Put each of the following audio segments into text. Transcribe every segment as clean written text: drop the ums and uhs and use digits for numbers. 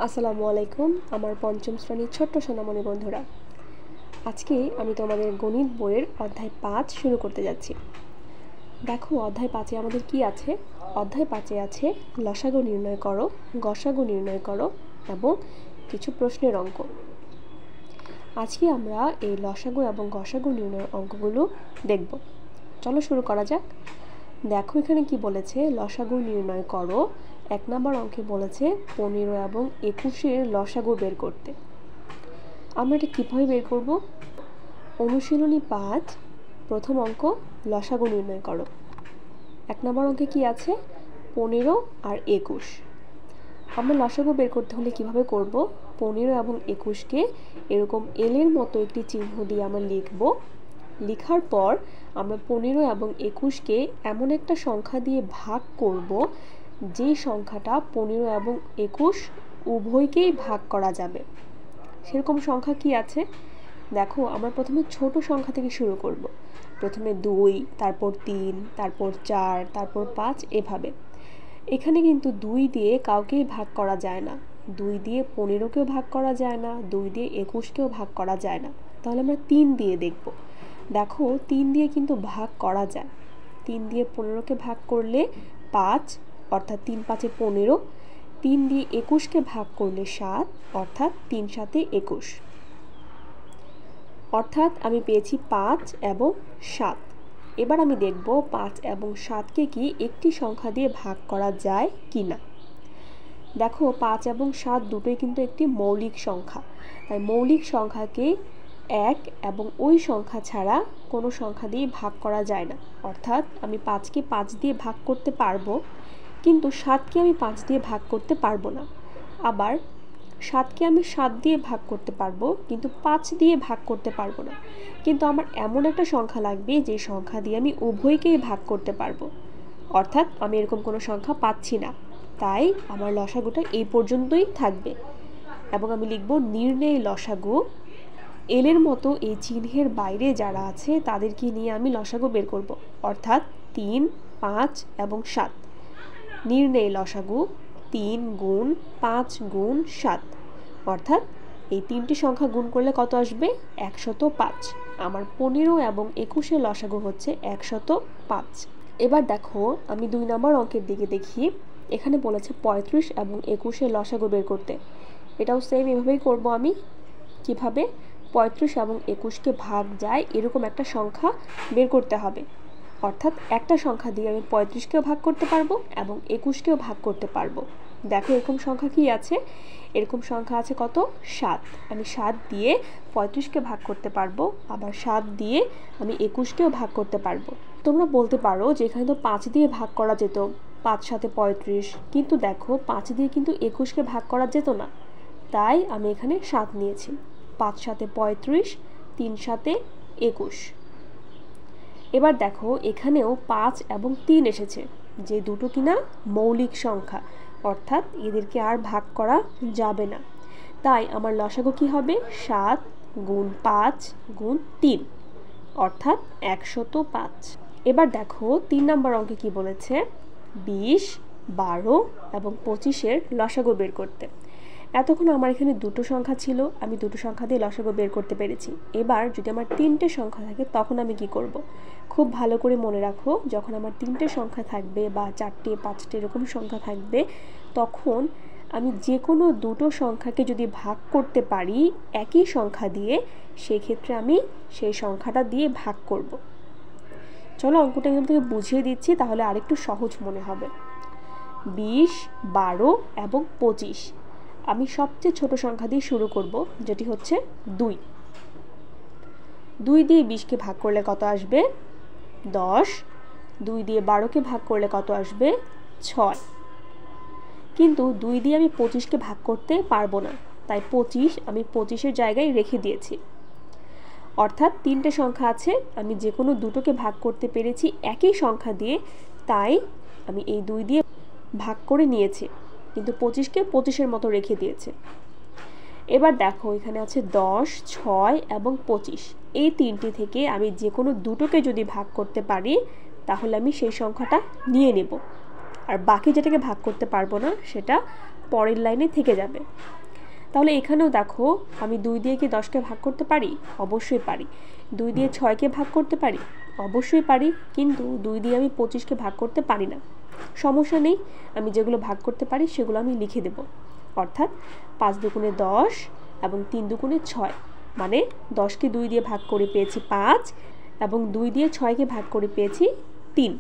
আসসালামু আলাইকুম আমার পঞ্চম শ্রেণীর ছোট্ট সোনামণি বন্ধুরা। আজকে আমি তোমাদের গণিত বইয়ের অধ্যায় 5 শুরু করতে যাচ্ছি। দেখো অধ্যায় 5-এ আমাদের কি আছে? অধ্যায় 5-এ আছে লসাগু নির্ণয় করো, গসাগু নির্ণয় করো এবং কিছু প্রশ্নের অঙ্ক। আজকে আমরা এই লসাগু এবং গসাগু নির্ণয়ের অঙ্কগুলো দেখব। চলো শুরু করা যাক। দেখো এখানে কি বলেছে, লসাগু নির্ণয় করো। 1 নম্বর অঙ্কে বলেছে 15 এবং 21-এর লসাগু বের করতে। আমরা এটা কীভাবে বের করব? অনুশীলনী 5 প্রথম অঙ্ক লসাগু নির্ণয় করো। 1 নম্বর অঙ্কে কি আছে? 15 আর 21। আমরা লসাগু বের করতে হলে কিভাবে করব? 15 এবং 21-কে এরকম এলের মতো একটি চিহ্ন দিয়ে আমরা লিখব। লেখার পর আমরা 15 এবং 21-কে এমন একটা সংখ্যা দিয়ে ভাগ করব যেই সংখ্যাটা 15 এবং 21 উভয়কেই ভাগ করা যাবে। সেরকম সংখ্যা কি আছে? দেখো আমরা প্রথমে ছোট সংখ্যা থেকে শুরু করব। প্রথমে 2, তারপর 3, তারপর 4, তারপর 5 এভাবে। এখানে কিন্তু 2 দিয়ে কাউকেই ভাগ করা যায় না। 2 দিয়ে 15কেও ভাগ করা যায় না, 2 দিয়ে 21কেও ভাগ করা যায় না। তাহলে আমরা 3 দিয়ে দেখব। দেখো 3 দিয়ে কিন্তু ভাগ করা যায়। 3 দিয়ে 15কে ভাগ করলে 5, অর্থাৎ 3 5 15। 3 দিয়ে 21কে ভাগ করলে 7, অর্থাৎ 3 7 21। অর্থাৎ আমি পেয়েছি 5 এবং 7। এবার আমি দেখব 5 এবং 7কে কি একটি সংখ্যা দিয়ে ভাগ করা যায় কি না। দেখো 5 এবং 7 দুটোই কিন্তু একটি মৌলিক সংখ্যা। তাই মৌলিক সংখ্যাকে 1 এবং ওই সংখ্যা ছাড়া কোনো সংখ্যা দিয়ে ভাগ করা যায় না। অর্থাৎ আমি 5কে 5 দিয়ে ভাগ করতে পারবো, কিন্তু 7কে আমি 5 দিয়ে ভাগ করতে পারবো না। আবার 7কে আমি 7 দিয়ে ভাগ করতে পারবো, কিন্তু 5 দিয়ে ভাগ করতে পারবো না। কিন্তু আমার এমন একটা সংখ্যা লাগবে যে সংখ্যা দিয়ে আমি উভয়কেই ভাগ করতে পারবো। অর্থাৎ আমি এরকম কোনো সংখ্যা পাচ্ছি না, তাই আমার লসাগুটা এই পর্যন্তই থাকবে। এবং আমি লিখব নির্ণয় লসাগু। এলের মতো এই চিহ্নের বাইরে যারা আছে তাদেরকে নিয়ে আমি লসাগু বের করব। অর্থাৎ 3, 5 এবং 7। নির্ণয় লসাগু 3 গুণ 5 গুণ 7। অর্থাৎ এই তিনটি সংখ্যা গুণ করলে কত আসবে? 105। আমার 15 এবং 21-এর লসাগু হচ্ছে 105। এবার দেখো আমি 2 নম্বর অঙ্কের দিকে দেখি। এখানে বলেছে 35 এবং 21-এর লসাগু বের করতে। এটাও সেম এভাবেই করব আমি। কিভাবে? 35 এবং 21কে ভাগ যায় এরকম একটা সংখ্যা বের করতে হবে। অর্থাৎ একটা সংখ্যা দিয়ে আমি 35কেও ভাগ করতে পারবো এবং 21কেও ভাগ করতে পারবো। দেখো এরকম সংখ্যা কি আছে? এরকম সংখ্যা আছে কত? 7। আমি 7 দিয়ে 35কে ভাগ করতে পারবো, আবার 7 দিয়ে আমি 21কেও ভাগ করতে পারবো। তোমরা বলতে পারো যে এখানে তো 5 দিয়ে ভাগ করা যেত, 5 7 35, কিন্তু দেখো 5 দিয়ে কিন্তু 21কে ভাগ করা যেত না। তাই আমি এখানে 7 নিয়েছি। 5 7 35, 3 7 21। এবার দেখো এখানেও 5 এবং 3 এসেছে, যে দুটো কিনা মৌলিক সংখ্যা, অর্থাৎ এদেরকে আর ভাগ করা যাবে না। তাই আমার লসাগু কি হবে? 7 গুণ 5 গুণ 3, অর্থাৎ 105। এবার দেখো 3 নম্বর অঙ্কে কি বলেছে? 20, 12 এবং 25-এর লসাগু বের করতে। এতক্ষণ আমার এখানে দুটো সংখ্যা ছিল, আমি দুটো সংখ্যা দিয়ে লসাগু বের করতে পেরেছি। এবার যদি আমার 3টে সংখ্যা থাকে তখন আমি কি করব? খুব ভালো করে মনে রাখো, যখন আমার 3টে সংখ্যা থাকবে বা 4টে 5টে এরকম সংখ্যা থাকবে, তখন আমি যে কোনো দুটো সংখ্যাকে যদি ভাগ করতে পারি একই সংখ্যা দিয়ে, সেক্ষেত্রে আমি সেই সংখ্যাটা দিয়ে ভাগ করব। চলো অঙ্কটা এখান থেকে বুঝিয়ে দিচ্ছি, তাহলে আরেকটু সহজ মনে হবে। 20, 12 এবং 25। আমি সবচেয়ে ছোট সংখ্যা দিয়ে শুরু করব, যেটি হচ্ছে 2। 2 দিয়ে 20কে ভাগ করলে কত আসবে? 10। 2 দিয়ে 12কে ভাগ করলে কত আসবে? 6। কিন্তু 2 দিয়ে আমি 25কে ভাগ করতে পারবো না, তাই 25 আমি 25-এর জায়গায় রেখে দিয়েছি। অর্থাৎ 3টে সংখ্যা আছে, আমি যে কোনো দুটোকে ভাগ করতে পেরেছি একই সংখ্যা দিয়ে, তাই আমি এই 2 দিয়ে ভাগ করে নিয়েছি, কিন্তু 25কে 25-এর মতো রেখে দিয়েছে। এবার দেখো এখানে আছে 10, 6 এবং 25। এই তিনটি থেকে আমি যে কোনো দুটোকে যদি ভাগ করতে পারি তাহলে আমি সেই সংখ্যাটা নিয়ে নেব, আর বাকি যেটাকে ভাগ করতে পারবো না সেটা পরের লাইনে থেকে যাবে। তাহলে এখানেও দেখো আমি 2 দিয়ে কি 10কে ভাগ করতে পারি? অবশ্যই পারি। 2 দিয়ে 6কে ভাগ করতে পারি? অবশ্যই পারি, কিন্তু 2 দিয়ে আমি 25কে ভাগ করতে পারি না। সমস্যা নেই, আমি যেগুলো ভাগ করতে পারি সেগুলো আমি লিখে দেব। অর্থাৎ 5 দুগুণে 10 এবং 3 দুগুণে 6, মানে 10কে 2 দিয়ে ভাগ করে পেয়েছি 5 এবং 2 দিয়ে 6কে ভাগ করে পেয়েছি 3,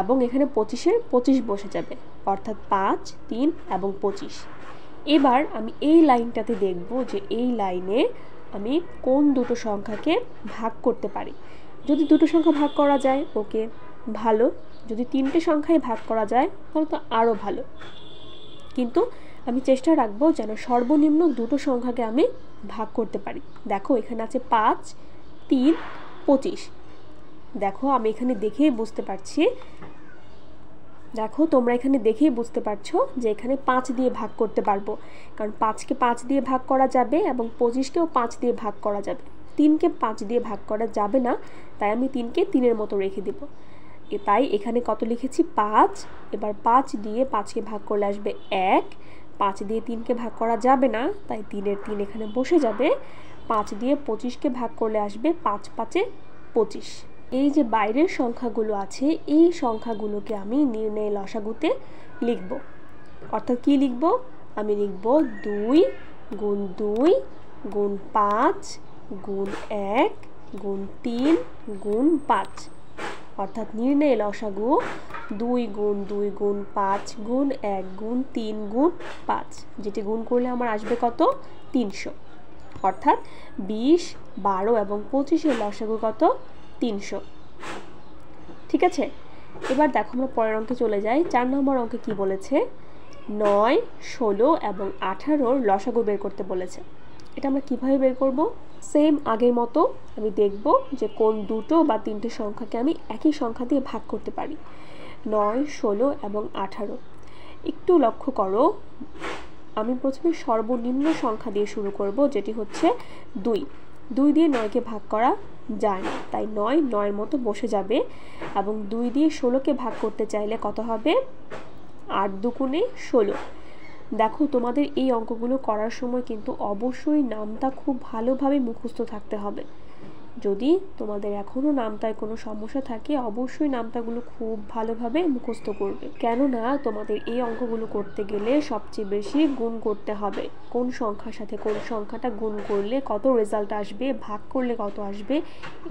এবং এখানে 25-এর 25 বসে যাবে, অর্থাৎ 5, 3 এবং 25। এবার আমি এই লাইনটাতে দেখব যে এই লাইনে আমি কোন দুটো সংখ্যাকে ভাগ করতে পারি। যদি দুটো সংখ্যা ভাগ করা যায় ওকে, ভালো। যদি 3টে সংখ্যায় ভাগ করা যায় তাহলে তো আরও ভালো, কিন্তু আমি চেষ্টা রাখবো যেন সর্বনিম্ন দুটো সংখ্যাকে আমি ভাগ করতে পারি। দেখো এখানে আছে 5, 3, 25। দেখো আমি এখানে দেখেই বুঝতে পারছি, দেখো তোমরা এখানে দেখেই বুঝতে পারছো যে এখানে 5 দিয়ে ভাগ করতে পারবো, কারণ 5কে 5 দিয়ে ভাগ করা যাবে এবং 25কেও 5 দিয়ে ভাগ করা যাবে। 3কে 5 দিয়ে ভাগ করা যাবে না, তাই আমি 3কে 3-এর মতো রেখে দেব। তাই এখানে কত লিখেছি? 5। এবার 5 দিয়ে 5কে ভাগ করলে আসবে 1। 5 দিয়ে 3কে ভাগ করা যাবে না, তাই 3-এর 3 এখানে বসে যাবে। 5 দিয়ে 25কে ভাগ করলে আসবে 5 5-এ 25। এই যে বাইরের সংখ্যাগুলো আছে এই সংখ্যাগুলোকে আমি নির্ণয় লসাগুতে লিখব। অর্থাৎ কি লিখব? আমি লিখব 2 গুণ 2 গুণ 5 গুণ 1 গুণ 3 গুণ 5। অর্থাৎ নির্ণয় লসাগু 2 গুণ 2 গুণ 5 গুণ 1 গুণ 3 গুণ 5, যেটি গুণ করলে আমার আসবে কত? 300। অর্থাৎ 20, 12 এবং 25-এর লসাগু কত? 300। ঠিক আছে, এবার দেখো আমরা পরের অঙ্কে চলে যাই। 4 নম্বর অঙ্কে কি বলেছে? 9, 16 এবং 18-র লসাগু বের করতে বলেছে। এটা আমরা কিভাবে বের করব? সেম আগের মতো আমি দেখব যে কোন দুটো বা 3টে সংখ্যাকে আমি একই সংখ্যা দিয়ে ভাগ করতে পারি। 9, 16 এবং 18। একটু লক্ষ্য করো, আমি প্রথমে সর্বনিম্ন সংখ্যা দিয়ে শুরু করব, যেটি হচ্ছে 2। 2 দিয়ে 9কে ভাগ করা যায় না, তাই 9 9-এর মতো বসে যাবে। এবং 2 দিয়ে 16কে ভাগ করতে চাইলে কত হবে? 8 দুগুণে 16। দেখো তোমাদের এই অঙ্কগুলো করার সময় কিন্তু অবশ্যই নামতা খুব ভালোভাবে মুখস্থ থাকতে হবে। যদি তোমাদের এখনও নামতায় কোনো সমস্যা থাকে অবশ্যই নামতাগুলো খুব ভালোভাবে মুখস্থ করবে, কেননা তোমাদের এই অঙ্কগুলো করতে গেলে সবচেয়ে বেশি গুণ করতে হবে। কোন সংখ্যার সাথে কোন সংখ্যাটা গুণ করলে কত রেজাল্ট আসবে, ভাগ করলে কত আসবে,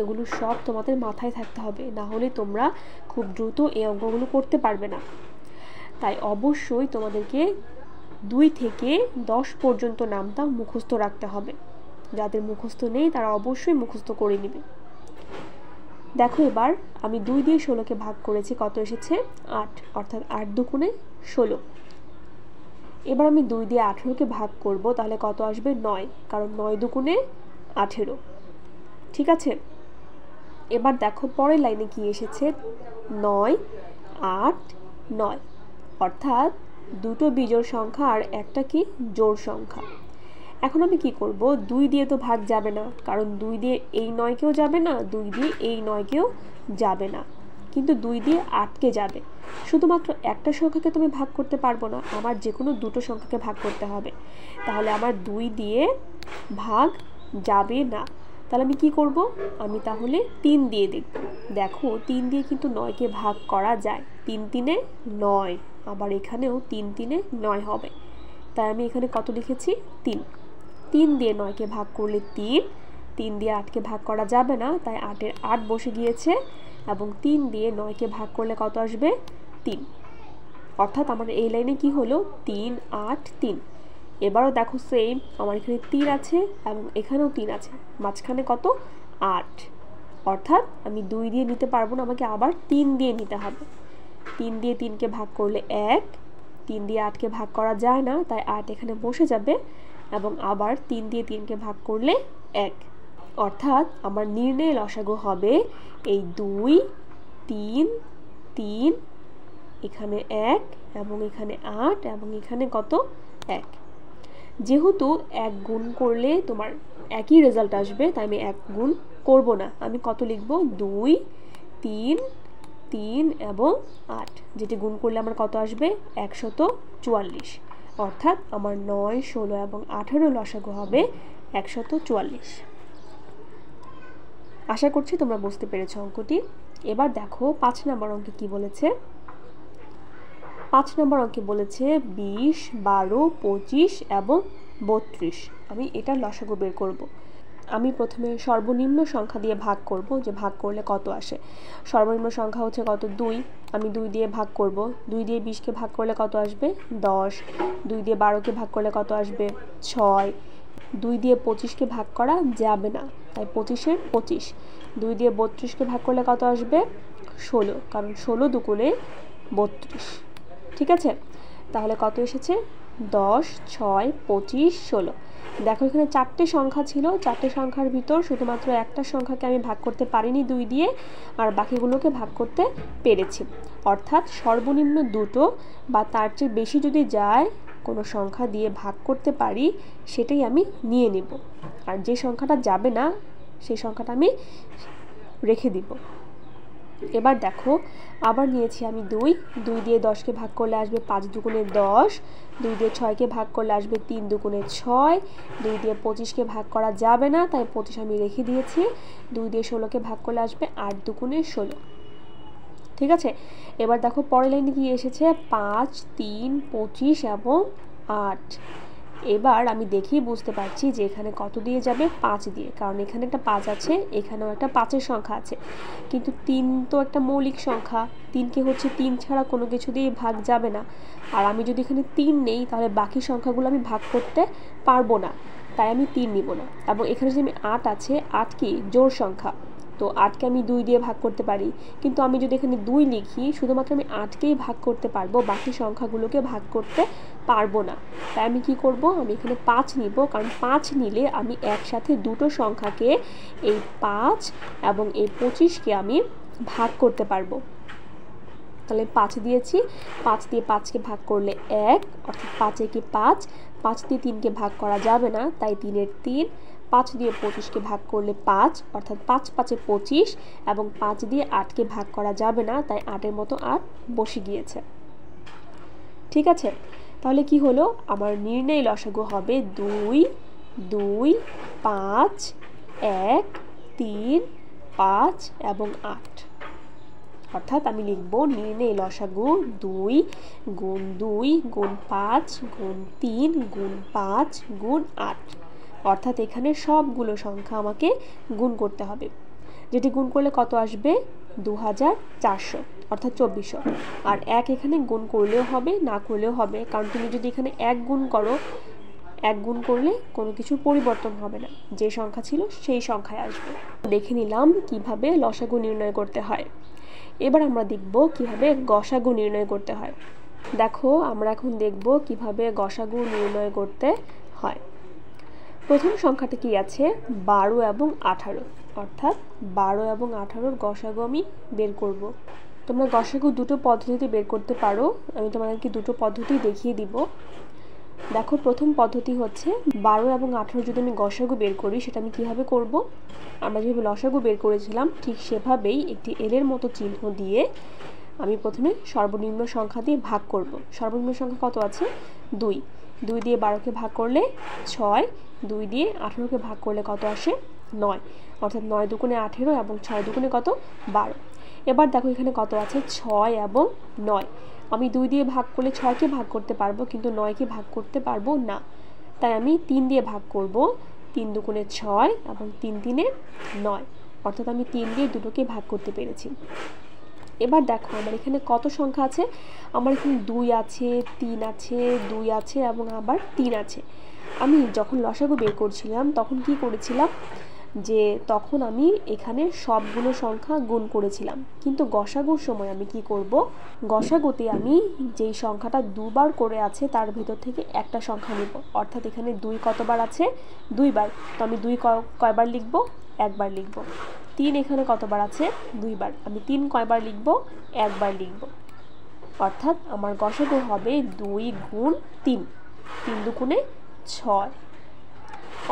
এগুলো সব তোমাদের মাথায় থাকতে হবে, না হলে তোমরা খুব দ্রুত এই অঙ্কগুলো করতে পারবে না। তাই অবশ্যই তোমাদেরকে 2 থেকে 10 পর্যন্ত নামতা মুখস্থ রাখতে হবে। যাদের মুখস্থ নেই তারা অবশ্যই মুখস্থ করে নেবে। দেখো এবার আমি 2 দিয়ে 16কে ভাগ করেছি, কত এসেছে? 8, অর্থাৎ 8 দুগুণে 16। এবার আমি 2 দিয়ে 18কে ভাগ করব, তাহলে কত আসবে? 9, কারণ 9 দুগুণে 18। ঠিক আছে, এবার দেখো পরের লাইনে কি এসেছে? 9, 8, 9, অর্থাৎ দুটো বিজোড় সংখ্যা আর একটা কি জোড় সংখ্যা। এখন আমি কি করব? 2 দিয়ে তো ভাগ যাবে না, কারণ 2 দিয়ে এই 9কেও যাবে না, 2 দিয়ে এই 9কেও যাবে না, কিন্তু 2 দিয়ে 8কে যাবে। শুধুমাত্র একটা সংখ্যাকে তুমি ভাগ করতে পারবো না, আমার যে কোনো দুটো সংখ্যাকে ভাগ করতে হবে। তাহলে আমার 2 দিয়ে ভাগ যাবে না, তাহলে আমি কি করব? আমি তাহলে 3 দিয়ে দেখব। দেখো 3 দিয়ে কিন্তু 9কে ভাগ করা যায়। 3 3-এ 9, আবার এখানেও 3 3-এ 9 হবে, তাই আমি এখানে কত লিখেছি? 3। 3 দিয়ে 9কে ভাগ করলে 3, 3 দিয়ে 8কে ভাগ করা যাবে না, তাই 8-এর 8 বসে গিয়েছে, এবং 3 দিয়ে 9কে ভাগ করলে কত আসবে? 3। অর্থাৎ আমার এই লাইনে কি হলো? 3, 8, 3। এবারও দেখো সেম, আমার এখানে 3 আছে এবং এখানেও 3 আছে, মাঝখানে কত? 8। অর্থাৎ আমি 2 দিয়ে নিতে পারবো না, আমাকে আবার 3 দিয়ে নিতে হবে। 3 দিয়ে 3কে ভাগ করলে 1, 3 দিয়ে 8কে ভাগ করা যায় না, তাই 8 এখানে বসে যাবে, এবং আবার 3 দিয়ে 3কে ভাগ করলে 1। অর্থাৎ আমার নির্ণয় লসাগু হবে এই 2, 3, 3, এখানে 1 এবং এখানে 8 এবং এখানে কত? 1। যেহেতু 1 গুণ করলে তোমার একই রেজাল্ট আসবে, তাই আমি 1 গুণ করব না। আমি কত লিখব? 2, 3, 3 এবং 8, যেটি গুণ করলে আমার কত আসবে 144। অর্থাৎ আমার 9, 16 এবং 18 লসাগু হবে 144। আশা করছি তোমরা বুঝতে পেরেছো অঙ্কটি। এবার দেখো 5 নম্বর অঙ্কে কি বলেছে। 5 নম্বর অঙ্কে বলেছে 20, 12, 25 এবং 32। আমি এটার লসাগু বের করব। আমি প্রথমে সর্বনিম্ন সংখ্যা দিয়ে ভাগ করব, যে ভাগ করলে কত আসে। সর্বনিম্ন সংখ্যা হচ্ছে কত 2, আমি 2 দিয়ে ভাগ করব। 2 দিয়ে 20কে ভাগ করলে কত আসবে 10, 2 দিয়ে 12কে ভাগ করলে কত আসবে 6, 2 দিয়ে 25কে ভাগ করা যাবে না, তাই 25-এর 25। 2 দিয়ে 32কে ভাগ করলে কত আসবে 16, কারণ 16 দুগুণে 32। ঠিক আছে, তাহলে কত এসেছে 10, 6, 25, 16। দেখো এখানে 4টে সংখ্যা ছিল, 4টে সংখ্যার ভিতর শুধুমাত্র একটা সংখ্যাকে আমি ভাগ করতে পারিনি 2 দিয়ে, আর বাকিগুলোকে ভাগ করতে পেরেছি। অর্থাৎ সর্বনিম্ন দুটো বা তার চেয়ে বেশি যদি যায় কোনো সংখ্যা দিয়ে ভাগ করতে পারি, সেটাই আমি নিয়ে নেব, আর যে সংখ্যাটা যাবে না সেই সংখ্যাটা আমি রেখে দিব। এবার দেখো আবার নিয়েছি আমি 2 দিয়ে 10কে ভাগ করলে আসবে 5 দুগুণে 10, 2 দিয়ে 6কে ভাগ করলে আসবে 3 দুগুণে 6, 2 দিয়ে 25কে ভাগ করা যাবে না, তাই 25 আমি রেখে দিয়েছি। 2 দিয়ে 16কে ভাগ করলে আসবে 8 দুগুণে 16। ঠিক আছে, এবার দেখো পরের লাইনে কি এসেছে 5, 3, 25 এবং 8। এবার আমি দেখেই বুঝতে পারছি যে এখানে কত দিয়ে যাবে 5 দিয়ে, কারণ এখানে একটা 5 আছে, এখানেও একটা 5-এর সংখ্যা আছে, কিন্তু 3 তো একটা মৌলিক সংখ্যা, 3কে হচ্ছে 3 ছাড়া কোনো কিছু দিয়ে ভাগ যাবে না। আর আমি যদি এখানে 3 নেই তাহলে বাকি সংখ্যাগুলো আমি ভাগ করতে পারবো না, তাই আমি 3 নিব না। এবং এখানে যদি আমি 8 আছে, 8 কি জোড় সংখ্যা, তো 8কে আমি 2 দিয়ে ভাগ করতে পারি, কিন্তু আমি যদি এখানে 2 লিখি শুধুমাত্র আমি 8কেই ভাগ করতে পারবো, বাকি সংখ্যাগুলোকে ভাগ করতে পারবো না। তাই আমি কি করব, আমি এখানে 5 নিব, কারণ 5 নিলে আমি একসাথে দুটো সংখ্যাকে, এই 5 এবং এই 25কে আমি ভাগ করতে পারবো। তাহলে 5 দিয়েছি, 5 দিয়ে 5কে ভাগ করলে 1, অর্থাৎ 5 কি 5, 5 দিয়ে 3কে ভাগ করা যাবে না, তাই 3-এর 3, 5 দিয়ে 25কে ভাগ করলে 5, অর্থাৎ 5 5-এ 25, এবং 5 দিয়ে 8কে ভাগ করা যাবে না, তাই 8-এর মতো 8 বসে গিয়েছে। ঠিক আছে, তাহলে কি হলো, আমার নির্ণয় লসাগু হবে 2, 2, 5, 1, 3, 5 এবং 8। অর্থাৎ আমি লিখব নির্ণয় লসাগু 2 গুণ 2 গুণ 5 গুণ 3 গুণ 5 গুণ 8। অর্থাৎ এখানে সবগুলো সংখ্যা আমাকে গুণ করতে হবে, যেটি গুণ করলে কত আসবে 2400, অর্থাৎ 2400। আর 1 এখানে গুণ করলেও হবে, না করলেও হবে, কারণ তুমি যদি এখানে 1 গুণ করো, 1 গুণ করলে কোনো কিছু পরিবর্তন হবে না, যে সংখ্যা ছিল সেই সংখ্যায় আসবে। দেখে নিলাম কিভাবে লসাগু নির্ণয় করতে হয়। এবার আমরা দেখব কিভাবে গসাগু নির্ণয় করতে হয়। দেখো আমরা এখন দেখব কিভাবে গসাগু নির্ণয় করতে হয়। প্রথম সংখ্যাটা কি আছে 12 এবং 18, অর্থাৎ 12 এবং 18-র গসাগু আমি বের করব। তোমরা গসাগু দুটো পদ্ধতিতে বের করতে পারো, আমি তোমাদেরকে দুটো পদ্ধতি দেখিয়ে দিব। দেখো প্রথম পদ্ধতি হচ্ছে 12 এবং 18 যদি আমি গসাগু বের করি, সেটা আমি কিভাবে করব, আমরা যেভাবে লসাগু বের করেছিলাম ঠিক সেভাবেই একটি এলের মতো চিহ্ন দিয়ে আমি প্রথমে সর্বনিম্ন সংখ্যা দিয়ে ভাগ করব। সর্বনিম্ন সংখ্যা কত আছে 2, 2 দিয়ে 12কে ভাগ করলে 6, 2 দিয়ে 18কে ভাগ করলে কত আসে 9, অর্থাৎ 9 দুগুণে 18 এবং 6 দুগুণে কত 12। এবার দেখো এখানে কত আছে 6 এবং 9, আমি 2 দিয়ে ভাগ করলে 6কে ভাগ করতে পারবো, কিন্তু 9কে ভাগ করতে পারবো না, তাই আমি 3 দিয়ে ভাগ করব। 3 দুগুণে 6 এবং 3 3-এ 9, অর্থাৎ আমি 3 দিয়ে দুটোকে ভাগ করতে পেরেছি। এবার দেখো আমার এখানে কত সংখ্যা আছে, আমার এখানে 2 আছে, 3 আছে, 2 আছে এবং আবার 3 আছে। আমি যখন লসাগু বের করছিলাম তখন কি করেছিলাম, যে তখন আমি এখানে সবগুলো সংখ্যা গুণ করেছিলাম, কিন্তু গসাগুর সময় আমি কি করব, গসাগুতে আমি যেই সংখ্যাটা দুবার করে আছে তার ভিতর থেকে একটা সংখ্যা নেব। অর্থাৎ এখানে 2 কতবার আছে 2 বার, তো আমি 2 কয়বার লিখব, একবার লিখব। 3 এখানে কতবার আছে 2 বার, আমি 3 কয়বার লিখব, একবার লিখব। অর্থাৎ আমার গসাগু হবে 2 গুণ 3, 3 দুগুণে 6।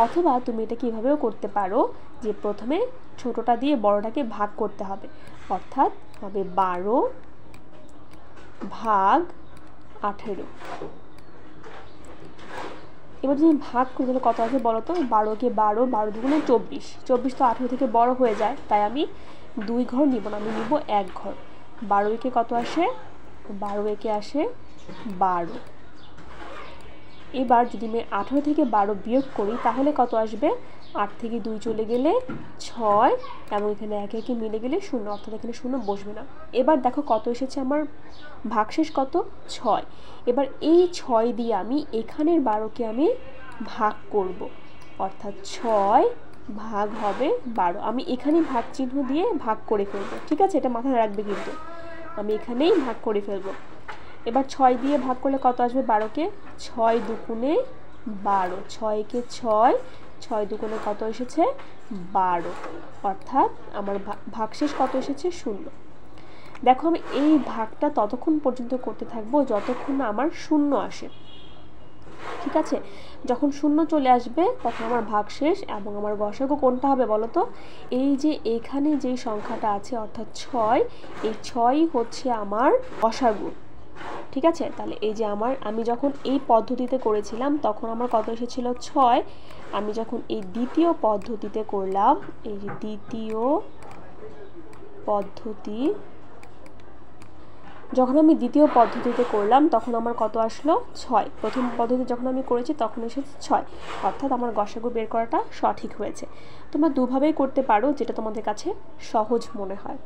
অথবা তুমি এটা কীভাবেও করতে পারো যে প্রথমে ছোটোটা দিয়ে বড়টাকে ভাগ করতে হবে, অর্থাৎ হবে 12 ভাগ 18। এবার যদি ভাগ করে তাহলে কত আসবে বলো তো? 12কে 12, 12 দুগুণে 24, 24 তো 18 থেকে বড় হয়ে যায়, তাই আমি 2 ঘর নিব না, আমি নিব 1 ঘর। 12 একে কত আসে? 12 একে আসে 12। এবার যদি আমি 18 থেকে 12 বিয়োগ করি তাহলে কত আসবে? 8 থেকে 2 চলে গেলে 6, এবং এখানে একে একে মিলে গেলে 0, অর্থাৎ এখানে 0 বসবে না। এবার দেখো কত এসেছে আমার ভাগশেষ কত? 6। এবার এই 6 দিয়ে আমি এখানের 12কে আমি ভাগ করব, অর্থাৎ 6 ভাগ হবে 12। আমি এখানেই ভাগ চিহ্ন দিয়ে ভাগ করে ফেলবো, ঠিক আছে? এটা মাথায় রাখবে, কিন্তু আমি এখানেই ভাগ করে ফেলবো। এবার 6 দিয়ে ভাগ করলে কত আসবে? 12কে 6 দুগুণে 12, 6কে 6, 6 দুগুণে কত এসেছে? 12, অর্থাৎ আমার ভাগশেষ কত এসেছে? 0। দেখো আমি এই ভাগটা ততক্ষণ পর্যন্ত করতে থাকবো যতক্ষণ না আমার 0 আসে, ঠিক আছে? যখন 0 চলে আসবে তখন আমার ভাগশেষ এবং আমার গসাগু কোনটা হবে বলো তো? এই যে এখানে যে সংখ্যাটা আছে অর্থাৎ 6, এই 6 হচ্ছে আমার গসাগু, ঠিক আছে? তাহলে এই যে আমি যখন এই পদ্ধতিতে করেছিলাম তখন আমার কত এসেছিল? 6। আমি যখন এই দ্বিতীয় পদ্ধতিতে করলাম, এই যে দ্বিতীয় পদ্ধতি, যখন আমি দ্বিতীয় পদ্ধতিতে করলাম তখন আমার কত আসলো? 6। প্রথম পদ্ধতি যখন আমি করেছি তখন এসেছে 6, অর্থাৎ আমার গসাগু বের করাটা সঠিক হয়েছে। তোমরা দুভাবেই করতে পারো, যেটা তোমাদের কাছে সহজ মনে হয়।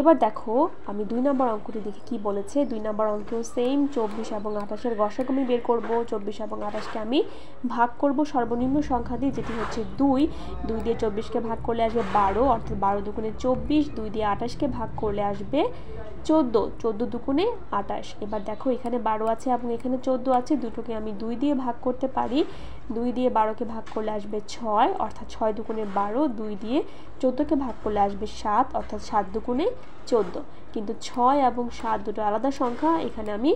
এবার দেখো আমি 2 নম্বর অঙ্কটি দেখি কি বলেছে। 2 নম্বর অঙ্কেও সেম 24 এবং 28-এর গসাগু আমি বের করব। 24 এবং 28কে আমি ভাগ করব সর্বনিম্ন সংখ্যা দিয়ে, যেটি হচ্ছে 2। 2 দিয়ে 24কে ভাগ করলে আসবে 12, অর্থাৎ 12 দুগুণে 24। 2 দিয়ে 28কে ভাগ করলে আসবে 14, 14 দুগুণে 28। এবার দেখো এখানে 12 আছে এবং এখানে 14 আছে, দুটোকে আমি 2 দিয়ে ভাগ করতে পারি। 2 দিয়ে 12কে ভাগ করলে আসবে 6, অর্থাৎ 6 দুগুণে 12। 2 দিয়ে 14কে ভাগ করলে আসবে 7, অর্থাৎ 7 দুগুণে 14। কিন্তু 6 এবং 7 দুটো আলাদা সংখ্যা, এখানে আমি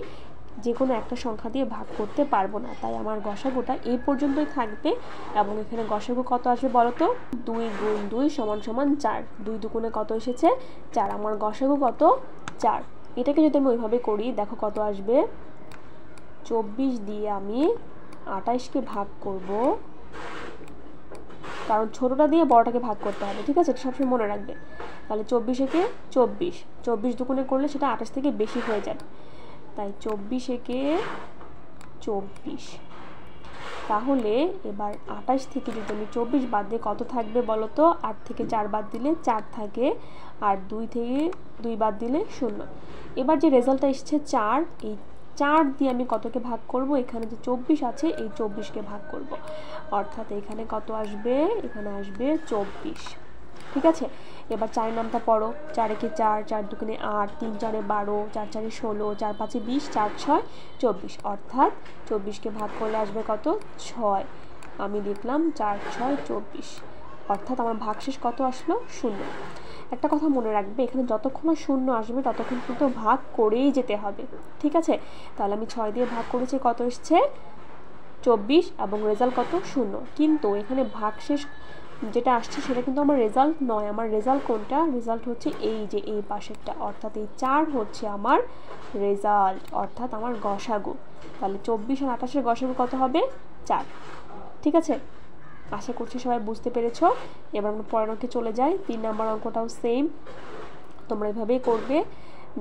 যে কোনো একটা সংখ্যা দিয়ে ভাগ করতে পারবো না, তাই আমার গসাগুটা এই পর্যন্তই থাকবে। এবং এখানে গসাগু কত আসবে বলো তো? 2 গুণ 2 সমান সমান 4। 2 দুগুণে কত এসেছে? 4। আমার গসাগু কত? 4। এটাকে যদি আমি ওইভাবে করি দেখো কত আসবে? 24 দিয়ে আমি 28কে ভাগ করব, কারণ ছোটটা দিয়ে বড়টাকে ভাগ করতে হবে, ঠিক আছে? এটা সবসময় মনে রাখবে। তাহলে 24 একে 24, 24 দুগুণে করলে সেটা 28 থেকে বেশি হয়ে যাবে, তাই 24 একে 24। তাহলে এবার 28 থেকে যদি আমি 24 বাদ দিয়ে কত থাকবে বলো তো? 8 থেকে 4 বাদ দিলে 4 থাকে, আর 2 থেকে 2 বাদ দিলে 0। এবার যে রেজাল্টটা এসেছে 4, এই 4 দিয়ে আমি কতকে ভাগ করব? এখানে যে 24 আছে এই 24কে ভাগ করব, অর্থাৎ এখানে কত আসবে? এখানে আসবে 24, ঠিক আছে? এবার 4 নামটা পড়ো। 4 একে 4, 4 দুগুণে 8, 3 4-এ 12, 4 4-এ 16, 4 5-এ 20, 4 6 24, অর্থাৎ 24কে ভাগ করলে আসবে কত? 6। আমি লিখলাম 4 6 24, অর্থাৎ আমার ভাগশেষ কত আসলো? 0। একটা কথা মনে রাখবে, এখানে যতক্ষণ না 0 আসবে ততক্ষণ কিন্তু ভাগ করেই যেতে হবে, ঠিক আছে? তাহলে আমি 6 দিয়ে ভাগ করেছি, কত এসছে? 24, এবং রেজাল্ট কত? 0। কিন্তু এখানে ভাগশেষ যেটা আসছে সেটা কিন্তু আমার রেজাল্ট নয়। আমার রেজাল্ট কোনটা? রেজাল্ট হচ্ছে এই যে এই পাশেরটা, অর্থাৎ এই 4 হচ্ছে আমার রেজাল্ট, অর্থাৎ আমার গসাগু। তাহলে 24 আর 28-এর গসাগু কত হবে? 4, ঠিক আছে? আশা করছি সবাই বুঝতে পেরেছ। এবার আমরা পরের অঙ্কে চলে যাই। 3 নম্বর অঙ্কটাও সেম, তোমরা এভাবেই করবে।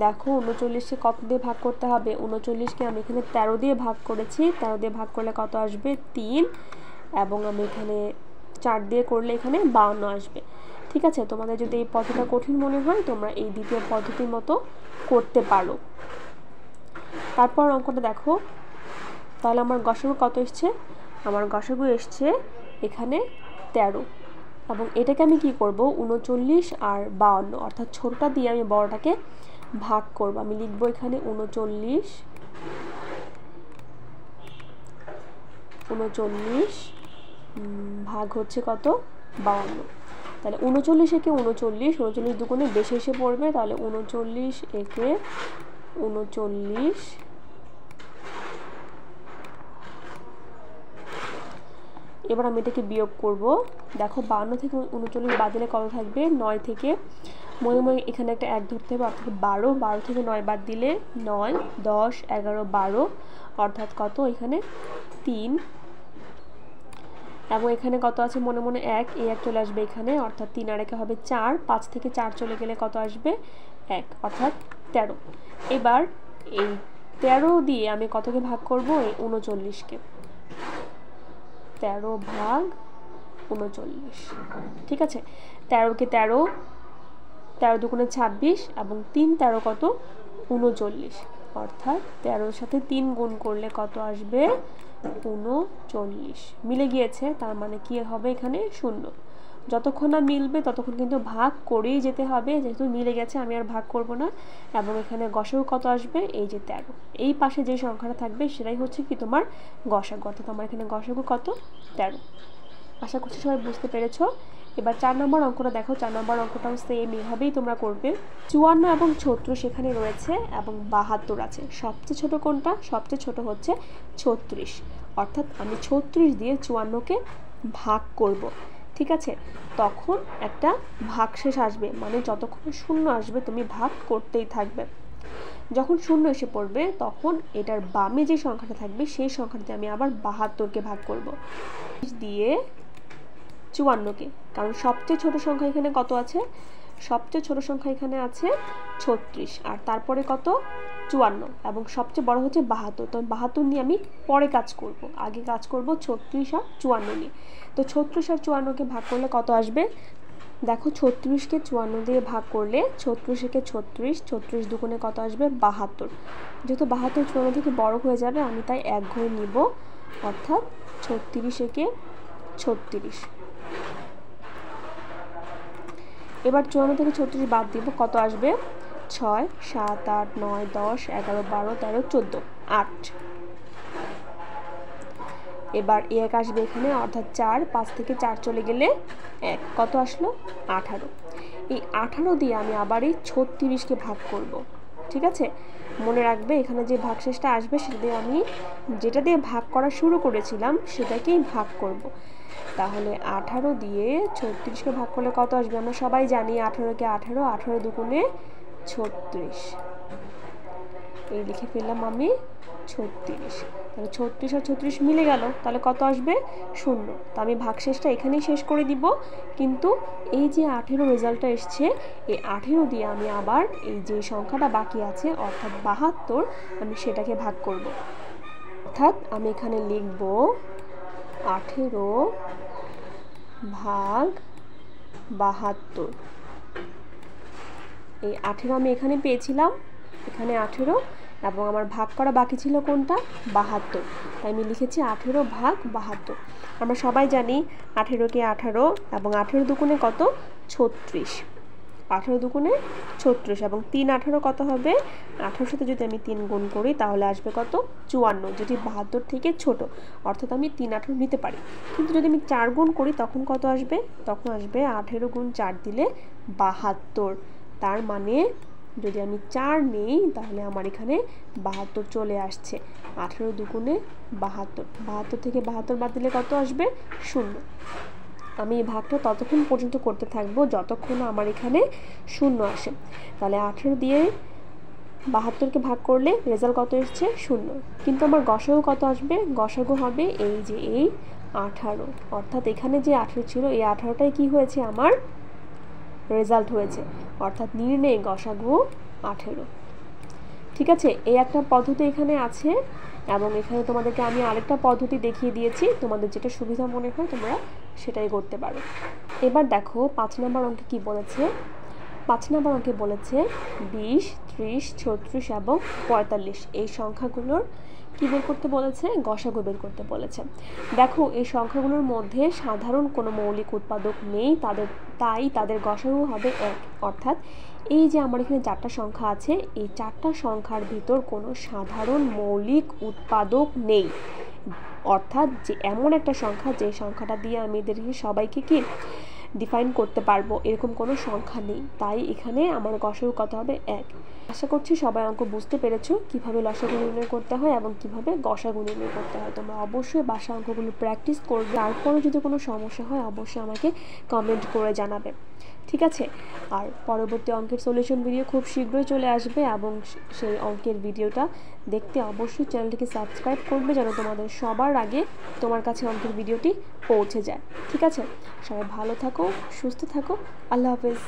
দেখো 39কে কত দিয়ে ভাগ করতে হবে? 39কে আমি এখানে 13 দিয়ে ভাগ করেছি। 13 দিয়ে ভাগ করলে কত আসবে? 3, এবং আমি এখানে 4 দিয়ে করলে এখানে 52 আসবে, ঠিক আছে? তোমাদের যদি এই পদ্ধতিটা কঠিন মনে হয় তোমরা এই দ্বিতীয় পদ্ধতির মতো করতে পারো। তারপর অঙ্কটা দেখো, তাহলে আমার গসাগু কত এসছে? আমার গসাগু এসছে এখানে 13, এবং এটাকে আমি কি করব? 39 আর 52, অর্থাৎ ছোটটা দিয়ে আমি বড়টাকে ভাগ করব। আমি লিখব এখানে 39 ভাগ হচ্ছে কত? 52। তাহলে 39 একে 39, 39 দুগুণে বেশি এসে পড়বে, তাহলে 39 একে 39। এবার আমি এটাকে বিয়োগ করব। দেখো 52 থেকে 39 বাদ দিলে কত থাকবে, 9 থেকে মনে মনে এখানে একটা 1 ধরতে হবে, অর্থাৎ 12। 12 থেকে 9 বাদ দিলে 9, 10, 11, 12, অর্থাৎ কত এখানে 3। এবং এখানে কত আছে মনে মনে 1, এই 1 চলে আসবে এখানে, অর্থাৎ 3 আর 1 হবে 4। 5 থেকে 4 চলে গেলে কত আসবে, 1, অর্থাৎ 13। এবার এই 13 দিয়ে আমি কতকে ভাগ করব, এই 39কে। 13 ভাগ 39, ঠিক আছে। 13কে 13, 13 দুগুণে 26 এবং 3 13 কত 39, অর্থাৎ 13-র সাথে 3 গুণ করলে কত আসবে, 39। মিলে গিয়েছে, তার মানে কি হবে এখানে 0। যতক্ষণ না মিলবে ততক্ষণ কিন্তু ভাগ করেই যেতে হবে, যেহেতু মিলে গেছে আমি আর ভাগ করব না। এবং এখানে গসাগু কত আসবে, এই যে 13। এই পাশে যে সংখ্যাটা থাকবে সেটাই হচ্ছে কি তোমার গসাগু, অর্থাৎ আমার এখানে গসাগু কত 13। আশা করছি সবাই বুঝতে পেরেছ। এবার 4 নম্বর অঙ্কটা দেখো। 4 নম্বর অঙ্কটাও সেম এভাবেই তোমরা করবে। 54 এবং 36 সেখানে রয়েছে এবং 72 আছে। সবচেয়ে ছোট কোনটা, সবচেয়ে ছোট হচ্ছে 36, অর্থাৎ আমি 36 দিয়ে 54কে ভাগ করব, ঠিক আছে। তখন একটা ভাগশেষ আসবে, মানে যতক্ষণ শূন্য আসবে তুমি ভাগ করতেই থাকবে। যখন শূন্য এসে পড়বে তখন এটার বামে যে সংখ্যাটা থাকবে সেই সংখ্যাতে আমি আবার 72কে ভাগ করব দিয়ে 54কে, কারণ সবচেয়ে ছোট সংখ্যা এখানে কত আছে, সবচেয়ে ছোট সংখ্যা এখানে আছে 36, আর তারপরে কত 54, এবং সবচেয়ে বড় হচ্ছে 72। তো 72 নিয়ে আমি পরে কাজ করব, আগে কাজ করব 36 আর 54 নিয়ে। তো 36 আর 54কে ভাগ করলে কত আসবে, দেখো 36কে 54 দিয়ে ভাগ করলে 36-একে 36, 36 দুগুণে কত আসবে 72। যেহেতু 72 54 থেকে বড় হয়ে যাবে আমি তাই 1 ঘরে নিব, অর্থাৎ 36-একে 36। এবার 54 থেকে 36 বাদ দিব, কত আসবে 6, 7, 8, 9, 10, 11, 12, 13, 14, 8। এবার 1 আসবে এখানে, অর্থাৎ 4। 5 থেকে 4 চলে গেলে 1, কত আসলো 18। এই 18 দিয়ে আমি আবার এই 36কে ভাগ করব, ঠিক আছে। মনে রাখবে এখানে যে ভাগশেষটা আসবে সেটা দিয়ে আমি যেটা দিয়ে ভাগ করা শুরু করেছিলাম সেটাকেই ভাগ করব। তাহলে 18 দিয়ে 36কে ভাগ করলে কত আসবে, আমরা সবাই জানি 18-কে 18, 18 দুগুণে 36, এই লিখে ফেললাম আমি 36। তাহলে 36 আর 36 মিলে গেল, তাহলে কত আসবে 0। তো আমি ভাগশেষটা এখানেই শেষ করে দিব, কিন্তু এই যে 18 রেজাল্টটা এসছে এই 18 দিয়ে আমি আবার এই যে সংখ্যাটা বাকি আছে অর্থাৎ 72 আমি সেটাকে ভাগ করব। অর্থাৎ আমি এখানে লিখব 18 ভাগ 72। এই 18 আমি এখানে পেয়েছিলাম, এখানে 18, এবং আমার ভাগ করা বাকি ছিল কোনটা 72, তাই আমি লিখেছি 18 ভাগ 72। আমরা সবাই জানি 18-কে 18 এবং 18 দুগুণে কত 36, 18 দুগুণে 36 এবং 3 18 কত হবে, 18 সাথে যদি আমি 3 গুণ করি তাহলে আসবে কত 54, যেটি 72 থেকে ছোট, অর্থাৎ আমি 3 18 নিতে পারি। কিন্তু যদি আমি 4 গুণ করি তখন কত আসবে, তখন আসবে 18 গুণ 4 দিলে 72। তার মানে যদি আমি 4 নেই তাহলে আমার এখানে 72 চলে আসছে। 18 দুগুণে 72, 72 থেকে 72 বাদ দিলে কত আসবে 0। আমি এই ভাগটা ততক্ষণ পর্যন্ত করতে থাকবো যতক্ষণ আমার এখানে 0 আসে। তাহলে 18 দিয়ে 72কে ভাগ করলে রেজাল্ট কত এসছে 0, কিন্তু আমার গসাগু কত আসবে, গসাগু হবে এই যে এই 18, অর্থাৎ এখানে যে 18 ছিল এই 18টাই কি হয়েছে আমার রেজাল্ট হয়েছে, অর্থাৎ নির্ণয় গসাগু 18। ঠিক আছে, এই একটা পদ্ধতি এখানে আছে এবং এখানে তোমাদেরকে আমি আরেকটা পদ্ধতি দেখিয়ে দিয়েছি, তোমাদের যেটা সুবিধা মনে হয় তোমরা সেটাই করতে পারো। এবার দেখো 5 নম্বর অঙ্কে কি বলেছে। 5 নম্বর অঙ্কে বলেছে 20, 30, 36 এবং 45 এই সংখ্যাগুলোর কি বের করতে বলেছে, গসাগু বের করতে বলেছে। দেখো এই সংখ্যাগুলোর মধ্যে সাধারণ কোনো মৌলিক উৎপাদক নেই, তাই তাদের গসাগু হবে 1, অর্থাৎ এই যে আমার এখানে 4টা সংখ্যা আছে এই 4টা সংখ্যার ভিতর কোনো সাধারণ মৌলিক উৎপাদক নেই, অর্থাৎ যে এমন একটা সংখ্যা যে সংখ্যাটা দিয়ে আমি এদেরকে সবাইকে কি ডিফাইন করতে পারবো এরকম কোনো সংখ্যা নেই, তাই এখানে আমার গসাগু কত হবে 1। আশা করছি সবাই অঙ্ক বুঝতে পেরেছো কিভাবে লসাগু নির্ণয় করতে হয় এবং কিভাবে গসাগু নির্ণয় করতে হয়। তোমরা অবশ্যই বাসা অঙ্কগুলো প্র্যাকটিস করবে, তারপরে যদি কোনো সমস্যা হয় অবশ্যই আমাকে কমেন্ট করে জানাবে, ঠিক আছে? আর পরবর্তী অঙ্কের সলিউশন ভিডিও খুব শীঘ্রই চলে আসবে এবং সেই অঙ্কের ভিডিওটা দেখতে অবশ্যই চ্যানেলটিকে সাবস্ক্রাইব করবে যেন তোমাদের সবার আগে তোমার কাছে অঙ্কের ভিডিওটি পৌঁছে যায়, ঠিক আছে? সবাই ভালো থাকো, সুস্থ থাকো, আল্লাহ হাফেজ।